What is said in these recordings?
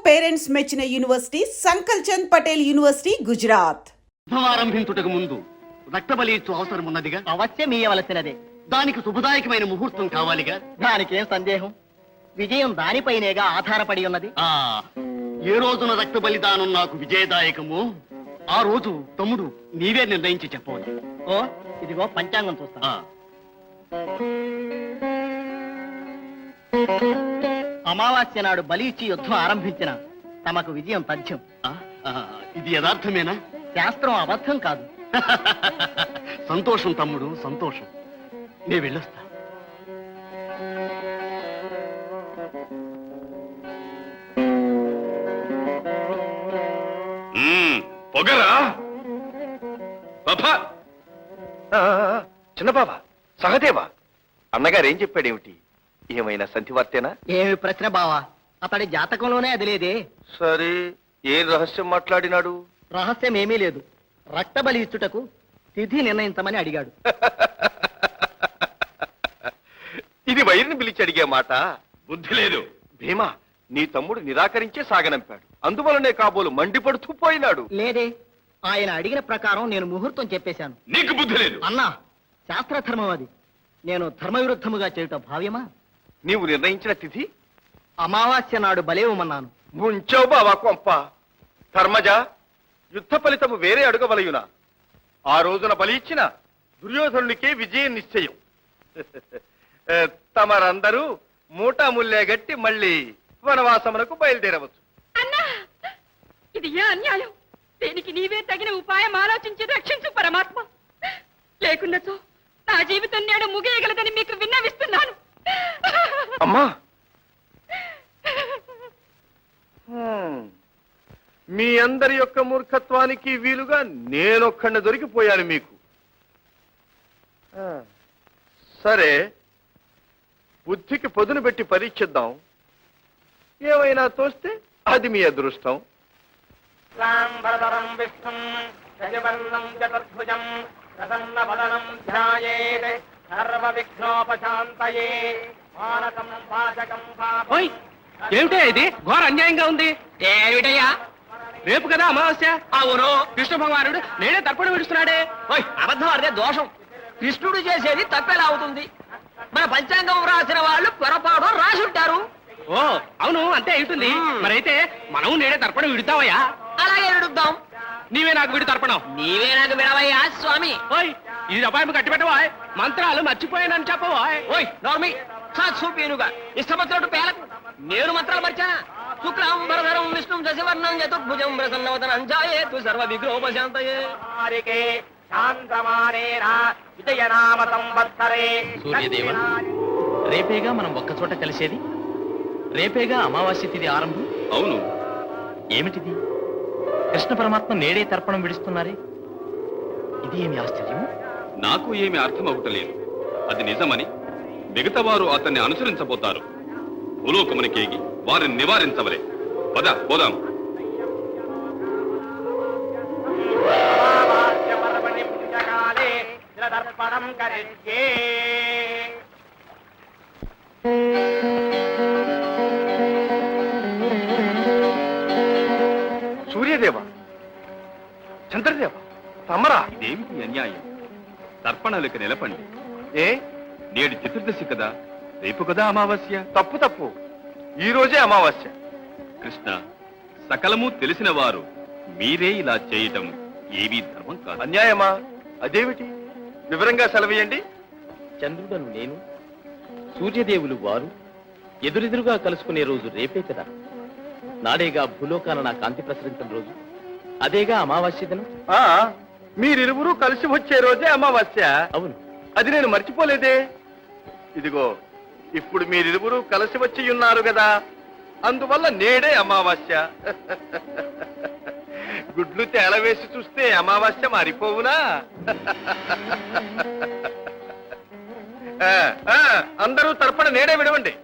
Parents మెచ్చిన university సంకల్ Chand Patel university Gujarat. ఆరంభించుటకు ముందు రక్తబలి ఇచ్చు అవసరం ఉన్నదిగా. అవశ్యం ఇయ్యవలసినదే. దానికి శుభదాయకమైన ముహూర్తం కావాలిగా. దానికేం సందేహం, విజయం దానిపైనేగా ఆధారపడి ఉన్నది. ఏ రోజున రక్త బలిదానం నాకు విజయదాయకమో ఆ రోజు తమ్ముడు నీవే నిర్ణయించి చెప్పవచ్చు. ఓ ఇదిగో పంచాంగం చూస్తా. అమావాస్య నాడు బలి ఇచ్చి యుద్ధం ఆరంభించిన తమకు విజయం తథ్యం. ఇది యథార్థమేనా? శాస్త్రం అబద్ధం కాదు. సంతోషం తమ్ముడు, సంతోషం. నే వెళ్ళొస్తా. పొగరా బాబా, చిన్న బాబా, సహదేవా, అన్నగారు ఏం చెప్పాడేమిటి? ఏమైనా సంధివార్తేనా? ఏమి ప్రశ్న బావా, అతడి జాతకంలోనే అది లేదే. సరే, ఏం రహస్యం మాట్లాడినాడు? రహస్యం ఏమీ లేదు. రక్త బలి ఇచ్చుటకు తిథి నిర్ణయించమని అడిగాడు. ఇది వైరిని పిలిచి అడిగే మాట. బుద్ధి లేదు. భీమా, నీ తమ్ముడు నిరాకరించే సాగనంపాడు. అందువలనే కాబోలు మండిపడుతూ పోయినాడు. లేదే, ఆయన అడిగిన ప్రకారం నేను ముహూర్తం చెప్పేశాను. నీకు బుద్ధి లేదు అన్నా. శాస్త్రధర్మం అది. నేను ధర్మ విరుద్ధముగా చేయుట భావ్యమా? నీవు నిర్ణయించిన తిథి అమావాస్య నాడు బలేవమన్నాను. ముంచావు బావా కొంప. ధర్మజ, యుద్ధ ఫలితము వేరే అడుగవలయునా? ఆ రోజున బలి ఇచ్చిన దుర్యోధనునికే విజయం నిశ్చయం. తమరందరూ మూటాముల్లే గట్టి మళ్ళీ వనవాసమునకు బయలుదేరవచ్చు. అన్నా, ఇది ఏ అన్యాయం? దీనికి నీవే తగిన ఉపాయం ఆలోచించి రక్షించు పరమాత్మ. లేకున్నచో నా జీవితం నేను ముగియగలదని మీకు విన్నవిస్తున్నాను. అమ్మా, మీ అందరి యొక్క మూర్ఖత్వానికి వీలుగా నేనొక్కడిని దొరికిపోయాను మీకు. సరే, బుద్ధికి పొదును పెట్టి పరీక్షిద్దాం. ఏమైనా తోస్తే అది మీ అదృష్టం. ఏమిటా ఇది? ఘోర అన్యాయంగా ఉంది. ఏమిటయ్యా? రేపు కదా అమావాస్య. అవును. కృష్ణ భగవానుడు నేనే తర్పణం విడుస్తున్నాడే. అబద్ధం అదే దోషం. కృష్ణుడు చేసేది తప్పెలా అవుతుంది? మన పంచాంగం రాసిన వాళ్ళు పొరపాటు రాసి ఉంటారు. ఓ అవును, అంతే అవుతుంది. మరైతే మనం నేనే తర్పణం విడుతావయ్యా. అలాగే విడుద్దాం. నీవే నాకు విడు తర్పణం. నీవే నాకు విడవయ్యా స్వామి. ఓయ్, ఇది అపాయం కట్టి పెట్టవా? మంత్రాలు మర్చిపోయానని చెప్పవా? ఓయ్ నోర్మి, చూపేనుగా ఇష్టపత్రుడు పేలకు. నేను మంత్రాలు మర్చానా? శుక్లాంబరధరం విష్ణుం శశివర్ణం చతుర్భుజం ప్రసన్నవదనం ఛాయేతు సర్వ విగ్రహోపశాంతయే. సూర్యదేవ, రేపేగా మనం ఒక్కచోట కలిసేది. రేపేగా అమావాస్య తిథి ఆరంభం. అవును. ఏమిటిది? కృష్ణ పరమాత్మ నేడే తర్పణం విడుస్తున్నారే. ఇది ఏమి ఆశ్చర్యం? నాకు ఏమి అర్థం అవుటలేదు. అది నిజమని మిగతా వారు అతన్ని అనుసరించబోతారు. భూలోకమునికేగి వారిని నివారించవలే. పద పోదాం. సూర్యదేవ, చంద్రదేవ, తమరా, ఇదేమిటి అన్యాయం? తర్పణాలకు నిలపండి. ఏ, నేడు చతుర్దశి కదా, రేపు కదా అమావాస్య. తప్పు తప్పు, ఈ రోజే అమావాస్య. కృష్ణ, సకలము తెలిసిన వారు మీరే ఇలా చేయటం ఏమీ ధర్మం కాదు. అన్యాయమా? అదేమిటి? వివరంగా సెలవేయండి. చంద్రుడను నేను, సూర్యదేవులు వారు ఎదురెదురుగా కలుసుకునే రోజు రేపే కదా. నాడేగా భూలోకాన నా కాంతి ప్రసరించిన రోజు. అదేగా అమావాస్య దినం. మీరిరువురు కలిసి వచ్చే రోజే అమావాస్య. అవును. అది నేను మర్చిపోలేదే. ఇదిగో, ఇప్పుడు మీరిరువురు కలిసి వచ్చి ఉన్నారు కదా, అందువల్ల నేడే అమావాస్య. గుడ్లు తేలవేసి చూస్తే అమావాస్య మారిపోవునా? అందరూ తర్పణ నేడే విడవండి.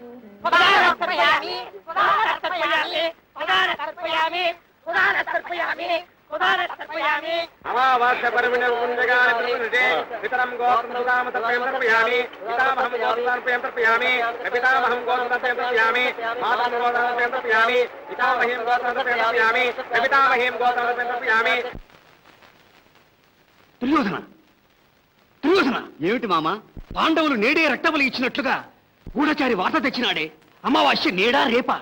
తర్పయామి అమావాస్య పరిమిణ పుంజగాని ప్రతిష్ఠే పితరం గోత్రం సుదామ తర్పయామి పితామహం గోత్రం తర్పయామి పితామహం గోత్రం తర్పయామి మాతం గోత్రం తర్పయామి పితామహీం గోత్రం తర్పయామి పితామహీం గోత్రం తర్పయామి. దుర్యోధన దుర్యోధన ఏమిటి మామ? పాండవులు నేడే రక్తబలి ఇచ్చినట్లుగా గూఢచారి వార్త తెచ్చినాడే. అమావాస్య నేడా రేపా?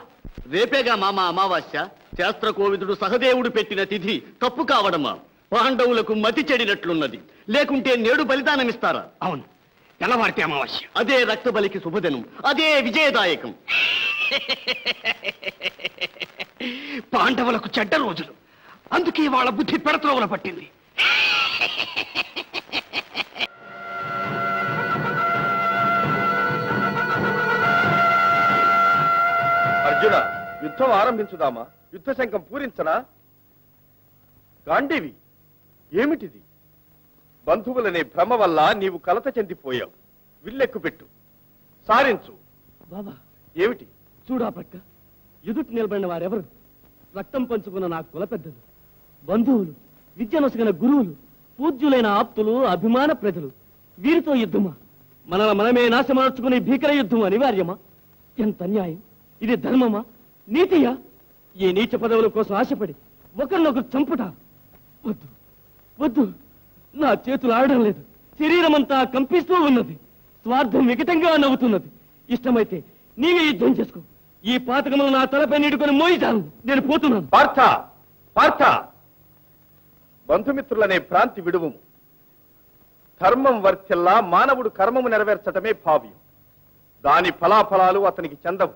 రేపేగా మామ అమావాస్య. శాస్త్ర కోవిదుడు సహదేవుడు పెట్టిన తిథి తప్పు కావడమా? పాండవులకు మతి చెడినట్లున్నది. లేకుంటే నేడు బలిదానమిస్తారా? అవును, తెల్లవారితే అమావాస్య. అదే రక్తబలికి శుభదినం, అదే విజయదాయకం. పాండవులకు చెడ్డ రోజులు, అందుకే వాళ్ళ బుద్ధి పెడత్రోవల పట్టింది. అర్జున, యుద్ధం ఆరంభించుదామా? యుద్ధ శంఖం పూరించనా? గాంధీవి, ఏమిటిది? బంధువులనే భ్రమ వల్ల నీవు కలత చెందిపోయావు. విల్లెక్కు పెట్టు, సారించు. బాబా, ఏమిటి? చూడా పక్క ఎదుటి నిలబడిన వారెవరు? రక్తం పంచుకున్న నా కుల పెద్దలు, బంధువులు, విద్యనొసగిన గురువులు, పూజ్యులైన ఆప్తులు, అభిమాన ప్రజలు. వీరితో యుద్ధమా? మనమే నాశమార్చుకునే భీకర యుద్ధం అనివార్యమా? ఎంత అన్యాయం! ఇది ధర్మమా, నీతియా? ఈ నీచ పదవుల కోసం ఆశపడి ఒకరినొకరు చంపుట వద్దు, వద్దు. నా చేతులు ఆడడం లేదు, శరీరమంతా కంపిస్తూ ఉన్నది, స్వార్థం వికటంగా నవ్వుతున్నది. ఇష్టమైతే నీవే యుద్ధం చేసుకో. ఈ పాతకములు నా తలపై నీడుకొని మోయిచాను. నేను పోతున్నాను. పార్థ, పార్థ, బంధుమిత్రులనే భ్రాంతి విడువము. ధర్మం వర్తిల్లా మానవుడు కర్మము నెరవేర్చటమే భావ్యం. దాని ఫలాఫలాలు అతనికి చెందవు.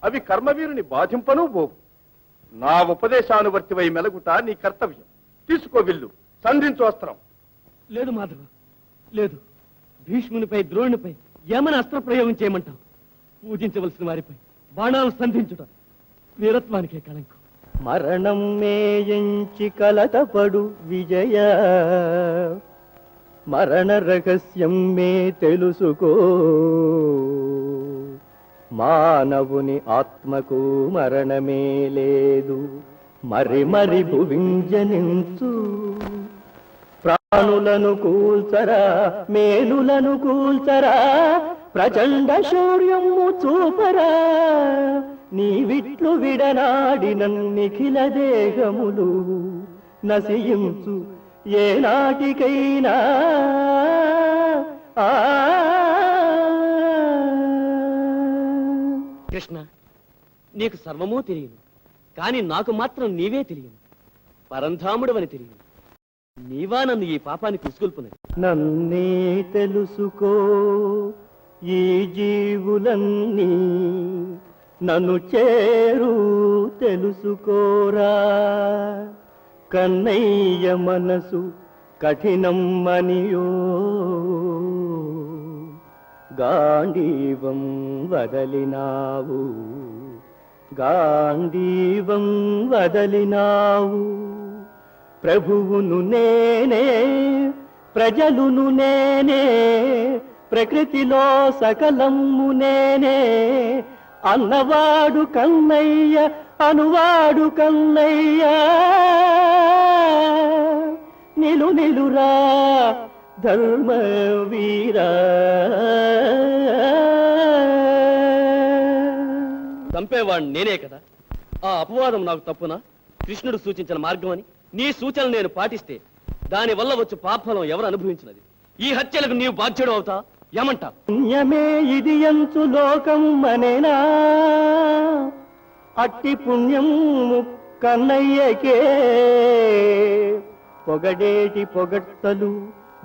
అవి కర్మవీరుని బాధింపను పోవు. నా ఉపదేశానువర్తివై మెలగుట నీ కర్తవ్యం. తీసుకో విల్లు, సంధించు వస్త్రం. లేదు మాధవ, లేదు. భీష్మునిపై, ద్రోణునిపై ఏమని అస్త్ర ప్రయోగం చేయమంటావు? పూజించవలసిన వారిపై బాణాలు సంధించుట వీరత్వానికే కళంకం. మరణం మేయంచి కలతపడు విజయ, మరణ రహస్యం మే తెలుసుకో. మానవుని ఆత్మకు మరణమే లేదు, మరి మరి భువింజనించు. ప్రాణులను కూల్చరా, మేలులను కూల్చరా, ప్రచండ శౌర్యము చూపరా. నీవిట్లు విడనాడిన నిఖిల దేహములు నశించు ఏనాటికైనా. కృష్ణ, నీకు సర్వమూ తెలియను, కాని నాకు మాత్రం నీవే తెలియను. పరంధాముడవని తెలియను. నీవా నన్ను ఈ పాపానికి ఉసుగొల్పునది. నన్నే తెలుసుకో, ఈ జీవులన్నీ నన్ను చేరు తెలుసుకోరా. కన్నయ్య మనసు కఠినం మనియో, గాంధీవం వదలినావు, గాంధీవం వదలినావు. ప్రభువును నేనే, ప్రజలును నేనే, ప్రకృతిలో సకలము నేనే. అన్నవాడు కన్నయ్య, అనువాడు కన్నయ్య. నిలు నిలురా ధర్మ వీరా. చంపేవాణ్ణి నేనే కదా. ఆ అపవాదం నాకు తప్పునా? కృష్ణుడు సూచించిన మార్గం అని నీ సూచనలు నేను పాటిస్తే దాని వల్ల వచ్చే పాపఫలం ఎవరు అనుభవించినది? ఈ హత్యలకు నీవు బాధ్యుడు అవుతా? ఏమంటా? పుణ్యమే ఇది ఎంచు లోకం మనేనా, అట్టి పుణ్యం కన్నయ్యకే. పొగడేటి పొగడ్తలు,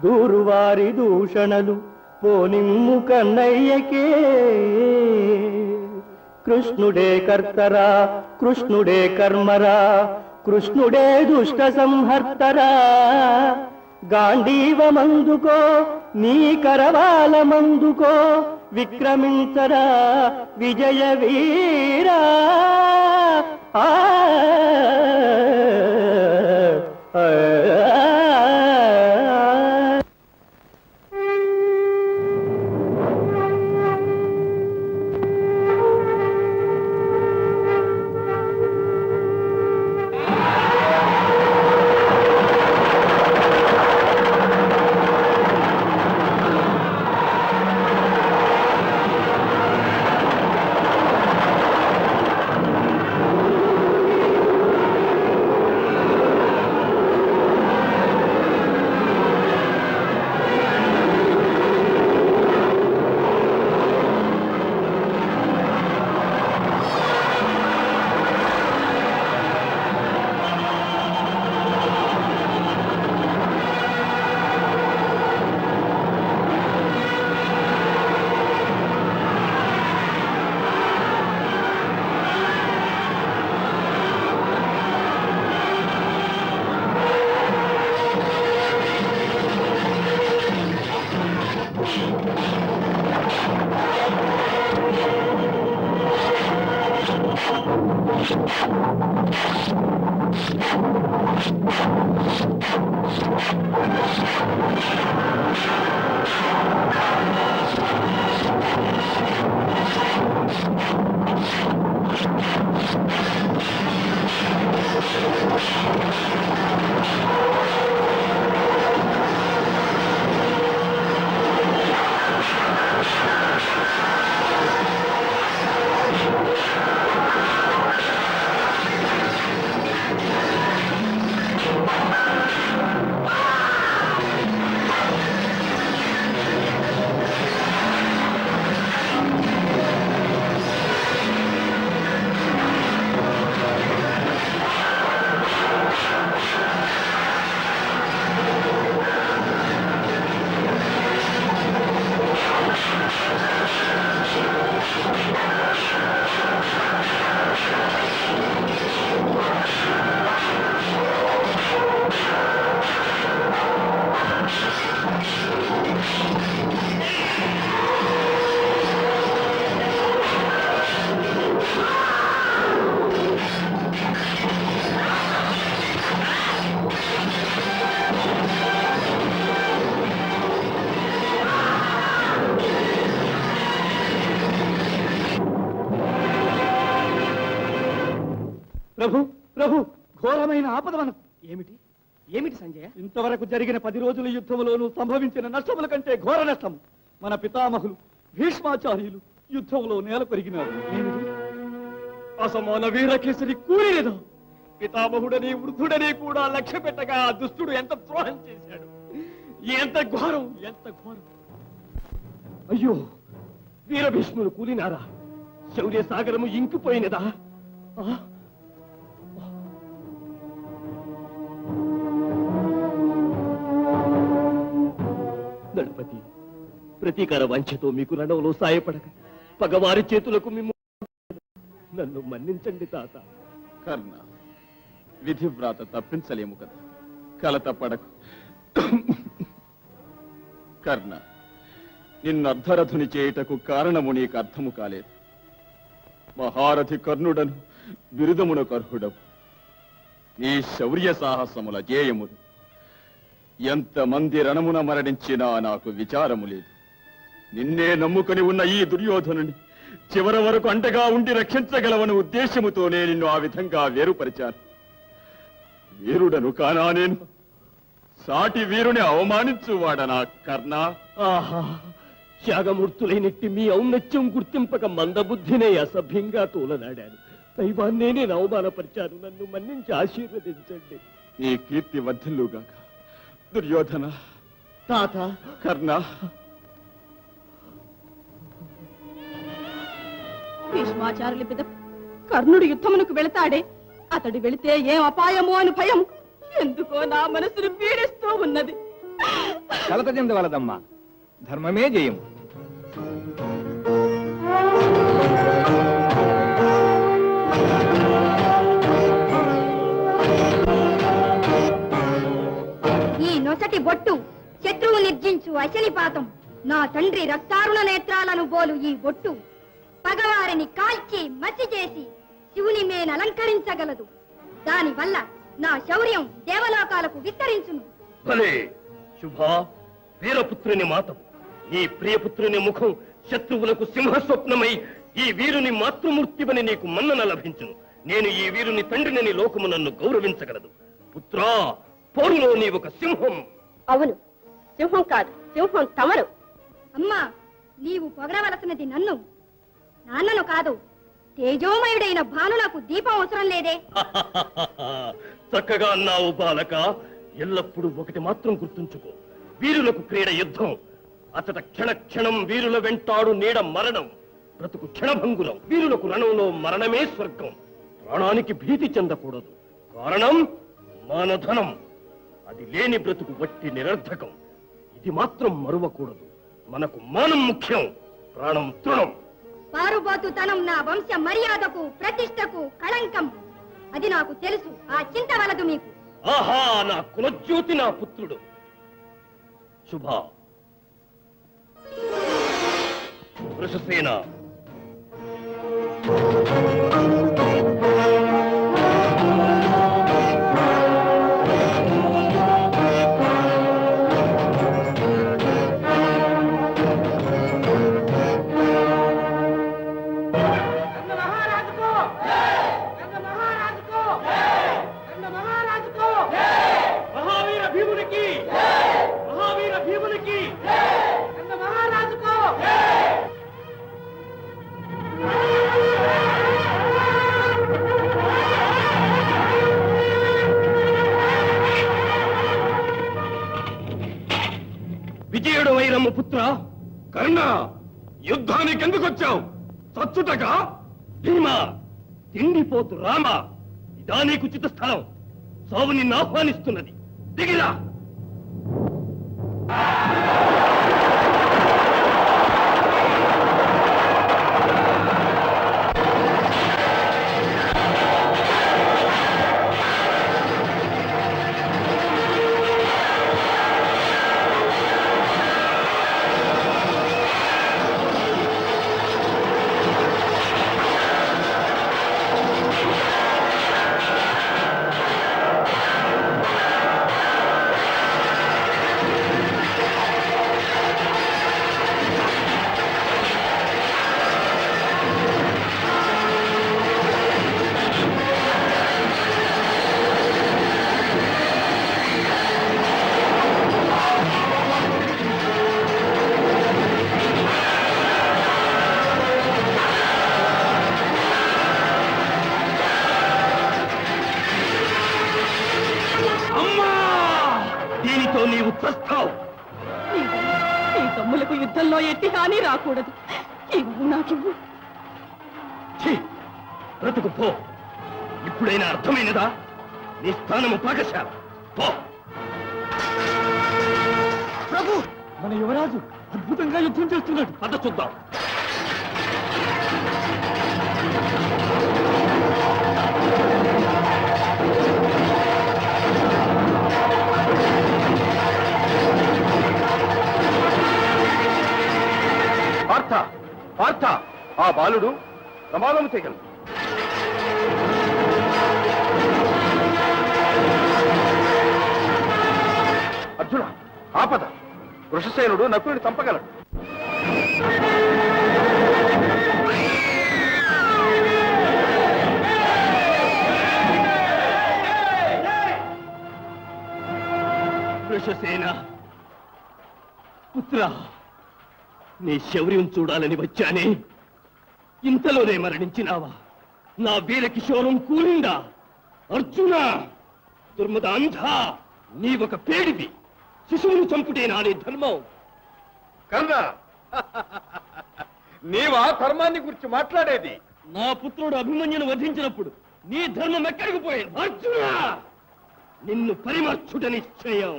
దూరువారి దూషణలు పోనిమ్ము కన్నయ్యకే. కృష్ణుడే కర్తరా, కృష్ణుడే కర్మరా, కృష్ణుడే దుష్ట సంహర్తరా. గాంధీవమందుకో, నీ కరవాలమందుకో, విక్రమించరా విజయ వీరా. ఆ ప్రభు ప్రభు ఘోరమైన ఆపద మనకు. ఏమిటి ఏమిటి సంజయ? ఇంతవరకు జరిగిన 10 రోజుల యుద్ధంలోనూ సంభవించిన నష్టముల కంటే ఘోర నష్టం. మన పితామహులు భీష్మాచార్యులు యుద్ధంలో నేల పెరిగినారు. ఏమిటి అసమాన వీరకేసరి కూలిదా? పితామహుడని వృద్ధుడని కూడా లక్ష్య పెట్టగా ఆ దుష్టుడు ఎంత ద్రోహం చేశాడు! ఎంత ఘోరం, ఎంత ఘోరం! అయ్యో, వీరభీష్ములు కూలినారా? శౌర్య సాగరము ఇంకిపోయినదా? గణపతి, ప్రతీకార వంచతో మీకు రణంలో సాయపడక పగవారి చేతులకు నన్ను మన్నించండి తాత. కర్ణ, విధివ్రాత తప్పించలేము కదా, కలత పడకు. కర్ణ, నిన్ను అర్ధరథుని చేయుటకు కారణము నీకు అర్థము కాలేదు. మహారథి కర్ణుడను బిరుదమునకు అర్హుడవు. నీ శౌర్య సాహసముల జేయములు ఎంతమంది రణమున మరణించినా నాకు విచారము లేదు. నిన్నే నమ్ముకొని ఉన్న ఈ దుర్యోధనుని చివరి వరకు అండగా ఉండి రక్షించగలవని ఉద్దేశముతోనే నిన్ను ఆ విధంగా వేరుపరిచాను. వీరుడను కానా నేను? సాటి వీరుని అవమానించువాడనా కర్ణ? ఆహా, త్యాగమూర్తులైనట్టి మీ ఔన్నత్యం గుర్తింపక మందబుద్ధినే అసభ్యంగా తోలనాడాను. దైవాన్నే నేను అవమానపరిచాను. నన్ను మన్నించి ఆశీర్వదించండి. నీ కీర్తి వర్ధిల్లుగాక. దుర్యోధన, తాత, కర్ణ, భీష్మాచార్యుల పిద కర్ణుడు యుద్ధమునకు వెళతాడే, అతడు వెళితే ఏం అపాయమో అని భయం ఎందుకో నా మనసును పీడిస్తూ ఉన్నది. కలత చెందవలదమ్మా, ధర్మమే జయం. ఈ నొసటి బొట్టు శత్రువు నిర్జించు అశనిపాతం. నా తండ్రి రక్తారుణ నేత్రాలను బోలు ఈ బొట్టు పగవారిని కాల్చి మసి చేసి శివుని మేన అలంకరించగలదు. దాని వల్ల నా శౌర్యం దేవలోకాలకు విస్తరించును. భలే శుభా, వీరపుత్రుని మాతం. నీ ప్రియపుత్రుని ముఖం శత్రువులకు సింహస్వప్నమై ఈ వీరుని మాతృమూర్తివని నీకు మన్నన లభించును. నేను ఈ వీరుని తండ్రిని లోకము నన్ను గౌరవించగలదు. పుత్రా, పోరులో నీ ఒక సింహం. అవును, సింహం కాదు, సింహం తమరు. అమ్మా, నీవు పొగరవలసినది నన్ను, నాన్నను కాదు. తేజోమయుడైన భానులకు దీపం అవసరం లేదే. చక్కగా అన్నావు బాలక. ఎల్లప్పుడూ ఒకటి మాత్రం గుర్తుంచుకో, వీరులకు క్రీడ యుద్ధం. అతట క్షణ క్షణం వీరుల వెంటాడు నీడ మరణం. బ్రతుకు క్షణభంగురం. వీరులకు రణంలో మరణమే స్వర్గం. ప్రాణానికి భీతి చెందకూడదు. కారణం మానధనం. అది లేని బ్రతుకు వట్టి నిరర్ధకం. ఇది మాత్రం మరువకూడదు. మనకు మానం ముఖ్యం, ప్రాణం తృణం. పారుబాతుతనం నా వంశ మర్యాదకు ప్రతిష్టకు కళంకం. అది నాకు తెలుసు. ఆ చింత వలదు మీకు. ఆహా, నా కులజ్యోతి, నా పుత్రుడు. శుభా, వృషసేన. పుత్ర కర్ణ, యుద్ధానికి ఎందుకు వచ్చావు? చచ్చుటగా? భీమా, తిండిపోతు రామ, ఇదా నీకు ఉచిత స్థలం. సావు నిన్ను ఆహ్వానిస్తున్నది, దిగిరా. దీనితో నీవు చస్తావు. నీ తమ్ములకు యుద్ధంలో ఎట్టి హాని రాకూడదు. ఇవ్వు, నాకివ్వు. ఛీ, బ్రతుకు పో. ఇప్పుడైనా అర్థమైనదా? నీ స్థానము పాకశాల. పో. ప్రభు, మన యువరాజు అద్భుతంగా యుద్ధం చేస్తున్నాడు. పద చూద్దాం. పార్థ, పార్థ, ఆ బాలుడు ప్రమాదము తెగలడు. అర్జున, ఆపద. వృషసేనుడు నకులుని చంపగలడు. వృషసేన పుత్ర, నీ శౌర్యం చూడాలని వచ్చానే, ఇంతలోనే మరణించినావా? నా వీర కిషోరం కూలిందా? అర్జున, దుర్మద అంధ, నీవొక పేడివి. శిశువును చంపుటేనా నీ ధర్మం? కర్ణ, నీవా ధర్మాన్ని గురించి మాట్లాడేది? నా పుత్రుడు అభిమన్యును వధించినప్పుడు నీ ధర్మం ఎక్కడికి పోయింది? అర్జున, నిన్ను పరిమర్చుట నిశ్చయం.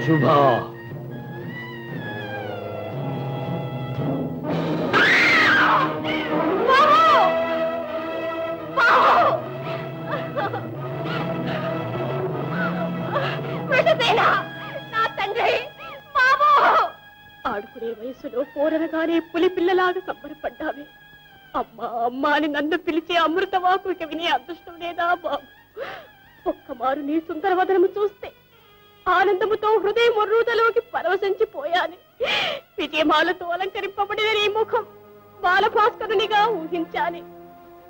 శుభ. ఆడుకునే వయసులో పోరనగానే పులి పిల్లలాగా సంబరపడ్డావే. అమ్మా అమ్మా అని నన్ను పిలిచే అమృతవాకు ఇక వినే అదృష్టం లేదా బాబు? ఒక్కమారు నీ సుందరవదనము చూస్తే ఆనందముతో హృదయం మర్రూతలోకి పరవశించిపోయాను. విజయమాలతో అలంకరింపబడిన నీ ముఖం బాలభాస్కరునిగా ఊహించాలి.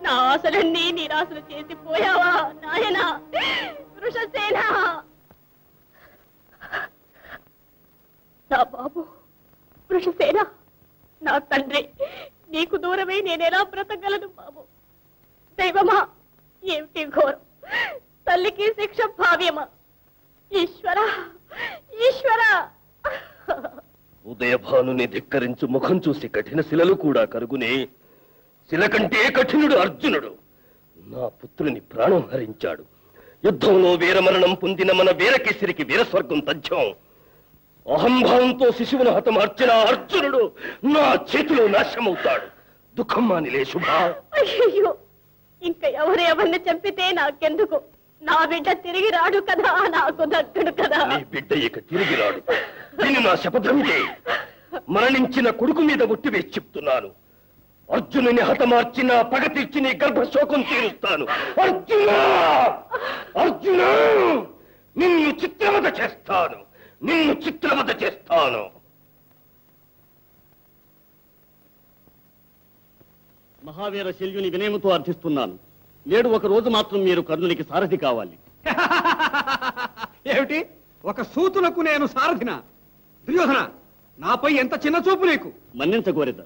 నా ఆశలన్నీ నిరాశలు చేసిపోయావా నాయనా వృషసేన? నా బాబు వృషసేన, నా తండ్రి, నీకు దూరమై నేనెలా బ్రతకగలను బాబు? దైవమా, ఏమిటి ఘోరం? తల్లికి శిక్ష భావ్యమా? ఈశ్వర, ఈశ్వర! ఉదయభానుని ధిక్కరించు ముఖం చూసి కఠిన శిలలు కూడా కరుగునే. శిల కంటే కఠినుడు అర్జునుడు. నా పుత్రుని ప్రాణం హరించాడు. యుద్ధంలో వీరమరణం పొందిన మన వీరకేసరికి వీరస్వర్గం తథ్యం. అహంభావంతో శిశువును హతమార్చిన అర్జునుడు నా చేతిలో నాశమవుతాడు. దుఃఖం మానిలే శుభ. అయ్యో, ఇంకా ఎవరెవరిని చంపితే నాకెందుకు? నా బిడ్డ తిరిగి రాడు కదా, నాకు దక్కడు కదా. నీ బిడ్డ ఇక తిరిగి రాడు. దీన్ని నా శపథమిదే. మరణించిన కొడుకు మీద ఒట్టి వేసి చెప్తున్నాను. అర్జునుని హతమార్చిన పగ తీర్చి నీ గర్భశోకం తీరుస్తాను. అర్జున, అర్జున, నిన్ను చిత్రవద చేస్తాను, నిన్ను చిత్రవద చేస్తాను. మహావీర శల్యుని వినయముతో అర్థిస్తున్నాను. నేడు ఒక రోజు మాత్రం మీరు కర్ణునికి సారథి కావాలి. ఏమిటి, ఒక సూతులకు నేను సారథిన? దుర్యోధన, నాపై ఎంత చిన్న చూపు నీకు! మన్నించగోరెద,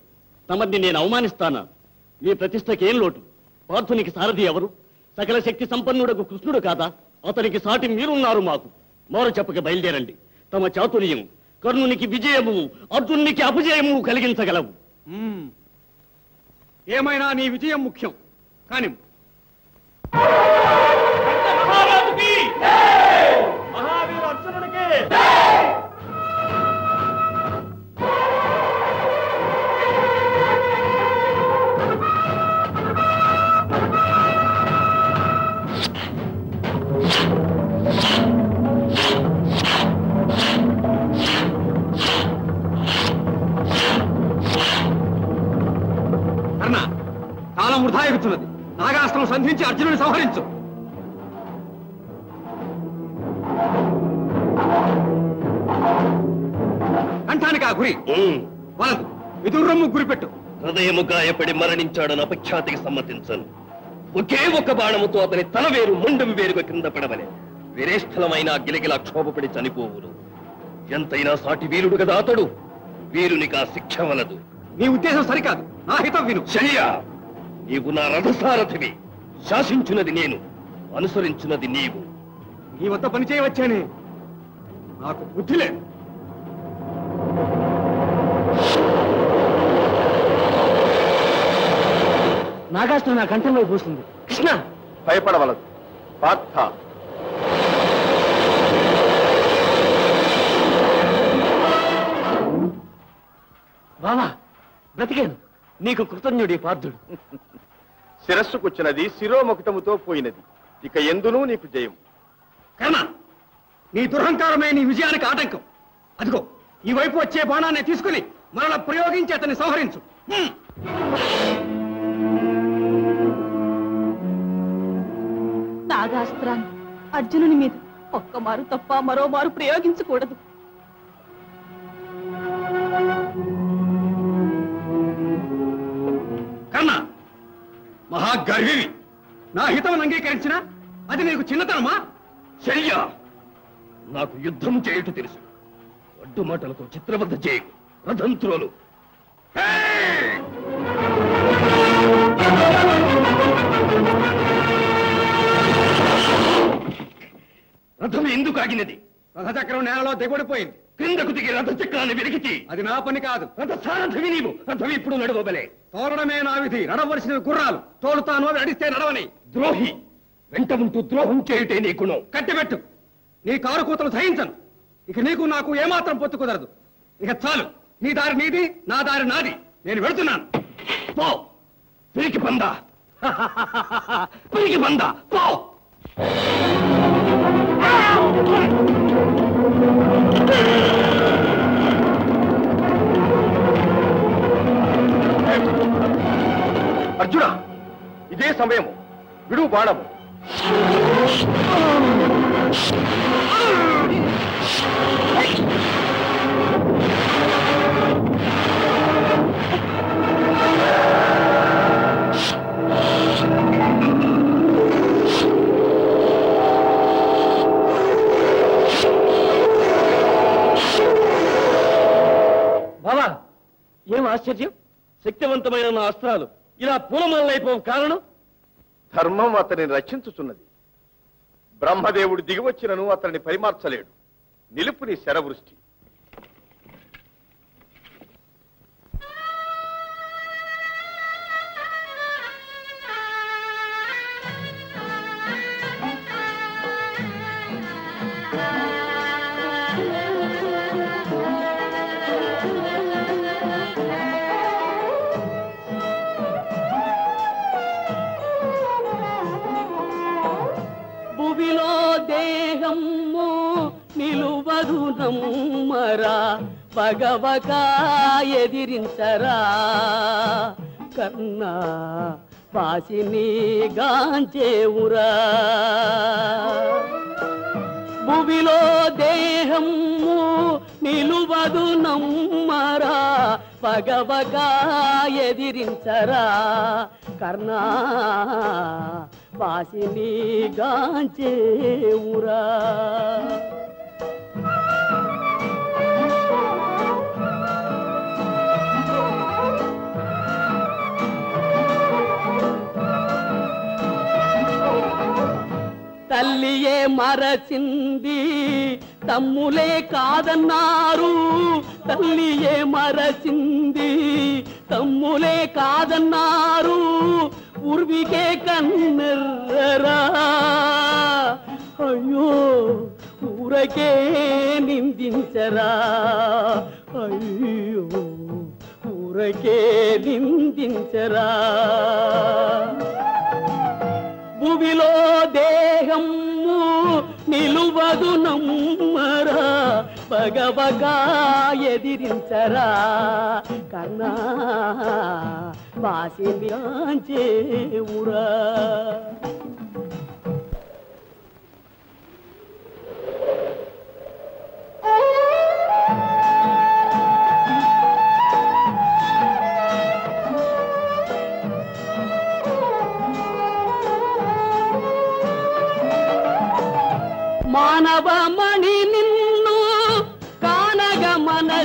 తమని నేను అవమానిస్తానా? మీ ప్రతిష్టకేం లోటు? పార్థునికి సారథి ఎవరు? సకల శక్తి సంపన్నుడకు కృష్ణుడు కాదా? అతనికి సాటి మీరున్నారు మాకు. మోర చెప్పక బయలుదేరండి. తమ చాతుర్యం కర్ణునికి విజయము, అర్జునునికి అపజయము కలిగించగలవు. ఏమైనా నీ విజయం ముఖ్యం. కానీ మహావీర అర్జునుడికి కర్ణ, కాలం వృధా ఎగుతున్నది. నాగాస్త్రం సంధించి అర్జునుని సంహరించు. కంఠానికి ఆ గురి వలదు, విదుర్రమ్ము గురిపెట్టు. హృదయము గాయపడి మరణించాడని అపఖ్యాతికి సమ్మతించను. ఒకే ఒక బాణముతో అతని తల వేరు ముండం వేరుగా కింద పడవలే. వీరేస్థలమైన గిలగిలా క్షోభపడి చనిపోవును. ఎంతైనా సాటి వీరుడు కదా అతడు. వీరునికి ఆ శిక్ష వలదు. నీ ఉద్దేశం సరికాదు, నా హితం విను. శల్యా, నీవు నా రథసారథివి. శాసించున్నది నేను, అనుసరించున్నది నీవు. నీ వద్ద పని చేయవచ్చానే, నాకు బుద్ధి లేదు. నాగాస్త్రం నా కంఠంలో పోస్తుంది. కృష్ణ, భయపడవలదు పార్థ. బావా, బ్రతికాను. నీకు కృతజ్ఞుడి పార్థుడు. శిరస్సుకొచ్చినది శిరోముకుటముతో పోయినది. ఇక ఎందునూ నీకు జయం. కర్ణ, నీ దురహంకారమే నీ విజయానికి ఆటంకం. అదిగో ఈ వైపు వచ్చే బాణాన్ని తీసుకుని మరలా ప్రయోగించి అతన్ని సంహరించు. నాగాస్త్రాన్ని అర్జునుని మీద ఒక్కమారు తప్ప మరోమారు ప్రయోగించకూడదు. కర్ణ, మహాగర్వివి. నా హితం అంగీకరించిన అది నీకు చిన్నతనమా? శల్య, నాకు యుద్ధం చేయుట తెలుసు. అడ్డుమాటలతో చిత్రబద్ధ చేయకు. రథంత్రులు రథం ఎందుకు ఆగినది? రథచక్రం నేలలో దిగొడిపోయింది. క్రిందకు దిగి రథచక్రాన్ని వెలికితి. అది నా పని కాదు. రథ సారథివి నీవు. రథం ఇప్పుడు నడవబలే. తోలడమే నా విధి. నడవలసిన గుర్రాలు తోలుతాను, అవి నడిస్తే నడవని. ద్రోహి, వెంట ఉంటూ ద్రోహం చేయుటే నీ గుణం. కట్టిపెట్టు. నీ కారు కూతలు సహించను. ఇక నీకు నాకు ఏమాత్రం పొత్తు కుదరదు. ఇక చాలు. నీ దారి నీది, నా దారి నాది. నేను వెళుతున్నాను. పో, పిరికి పందా. పిరికి పందా, పో. అర్జున, ఇదే సమయము. విడు బాణము. బావా, ఏం ఆశ్చర్యం! శక్తివంతమైన నా అస్త్రాలు ఇలా పూలమాలైపోవు కారణం? ధర్మం అతనిని రక్షించుచున్నది. బ్రహ్మదేవుడు దిగివచ్చినను అతన్ని పరిమార్చలేడు. నిలుపు నీ శరవృష్టి. భువిలో దేహము నిలువదు నమ్మరా, భగవక ఎదిరించరా. కన్నా పాసిని గాంచేవురా. భువిలో దేహము నిలువదు నమ్మరా పగవగా ఎదిరించరా కర్ణా వాసిని గాంచేవురా తల్లియే మరచింది తమ్ములే కాదన్నారు తల్లియే మరచింది తమ్ములే కాదన్నారు పూర్వికే కన్నెర్రరా అయ్యో ఊరకే నిందించరా అయ్యో ఊరకే నిందించరా భూమిలో దేహము నిలువదు నమ్మరా పగవగా ఎదిరించరా కన్నా వాసినించేవురా మానవమణి